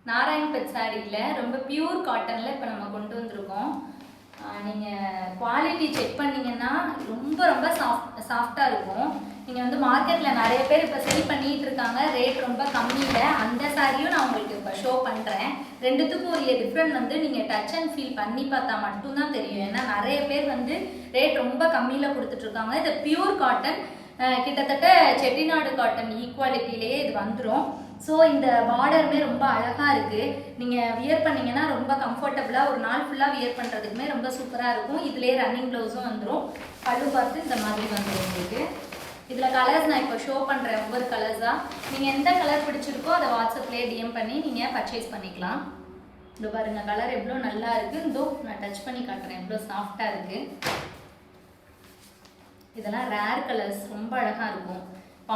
நாராயண்பேட் சாரியில் ரொம்ப பியூர் காட்டனில் இப்போ நம்ம கொண்டு வந்திருக்கோம். நீங்கள் குவாலிட்டி செக் பண்ணிங்கன்னா ரொம்ப ரொம்ப சாஃப்டாக இருக்கும். நீங்கள் வந்து மார்க்கெட்டில் நிறைய பேர் இப்போ செல் பண்ணிகிட்டு இருக்காங்க, ரேட் ரொம்ப கம்மியில். அந்த சாரியும் நான் உங்களுக்கு இப்போ ஷோ பண்ணுறேன். ரெண்டுத்துக்கும் உரிய டிஃப்ரெண்ட் வந்து நீங்கள் டச் அண்ட் ஃபீல் பண்ணி பார்த்தா மட்டும்தான் தெரியும். ஏன்னா நிறைய பேர் வந்து ரேட் ரொம்ப கம்மியில் கொடுத்துட்ருக்காங்க. இது பியூர் காட்டன், கிட்டத்தட்ட செட்டிநாடு காட்டன் ஈக்குவாலிட்டிலேயே இது வந்துடும். ஸோ இந்த பார்டருமே ரொம்ப அழகாக இருக்குது. நீங்கள் வியர் பண்ணிங்கன்னா ரொம்ப கம்ஃபர்டபுளாக ஒரு நாள் ஃபுல்லாக வியர் பண்ணுறதுக்குமே ரொம்ப சூப்பராக இருக்கும். இதுலேயே ரன்னிங் ப்ளவுஸும் வந்துடும். பல்லு பார்த்து இந்த மாதிரி வந்துடும் உங்களுக்கு. இதில் கலர்ஸ் நான் இப்போ ஷோ பண்ணுறேன், ஒவ்வொரு கலர்ஸாக. நீங்கள் எந்த கலர் பிடிச்சிருக்கோ அதை வாட்ஸ்அப்லேயே டிஎம் பண்ணி நீங்கள் பர்ச்சேஸ் பண்ணிக்கலாம். இந்த பாருங்கள், கலர் எவ்வளோ நல்லா இருக்குது. இதோ நான் டச் பண்ணி காட்டுறேன், எவ்வளோ சாஃப்டாக இருக்குது. இதெல்லாம் ரேர் கலர்ஸ், ரொம்ப அழகாக இருக்கும்.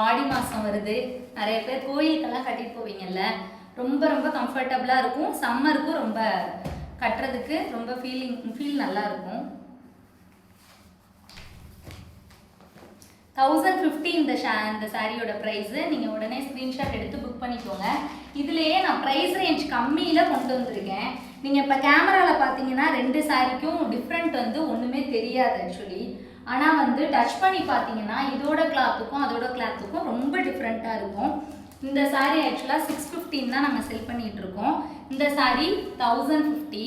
ஆடி மாதம் வருது, நிறைய பேர் கோயிலுக்கெல்லாம் கட்டிட்டு போவீங்கல்ல, ரொம்ப ரொம்ப கம்ஃபர்டபுளாக இருக்கும். சம்மருக்கும் ரொம்ப கட்டுறதுக்கு ரொம்ப ஃபீல் நல்லா இருக்கும். 1050 இந்த சாரியோட ப்ரைஸு. நீங்கள் உடனே ஸ்க்ரீன்ஷாட் எடுத்து புக் பண்ணிக்கோங்க. இதுலேயே நான் ப்ரைஸ் ரேஞ்ச் கம்மியில் கொண்டு வந்திருக்கேன். நீங்கள் இப்போ கேமராவில் பார்த்தீங்கன்னா ரெண்டு சாரிக்கும் டிஃப்ரெண்ட் வந்து ஒன்றுமே தெரியாது ஆக்சுவலி. ஆனால் வந்து டச் பண்ணி பார்த்தீங்கன்னா இதோட கிளாத்துக்கும் அதோட கிளாத்துக்கும் ரொம்ப டிஃப்ரெண்ட்டாக இருக்கும். இந்த சாரீ ஆக்சுவலாக 615 தான் நாங்கள் செல் பண்ணிகிட்டு இருக்கோம். இந்த சாரீ 1050.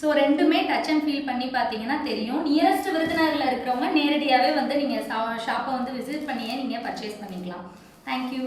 ஸோ ரெண்டுமே டச் அண்ட் ஃபீல் பண்ணி பார்த்தீங்கன்னா தெரியும். நியரஸ்ட் விருதுநகரில் இருக்கிறவங்க நேரடியாகவே வந்து நீங்கள் ஷாப்பை வந்து விசிட் பண்ணியே நீங்கள் பர்ச்சேஸ் பண்ணிக்கலாம். தேங்க்யூ.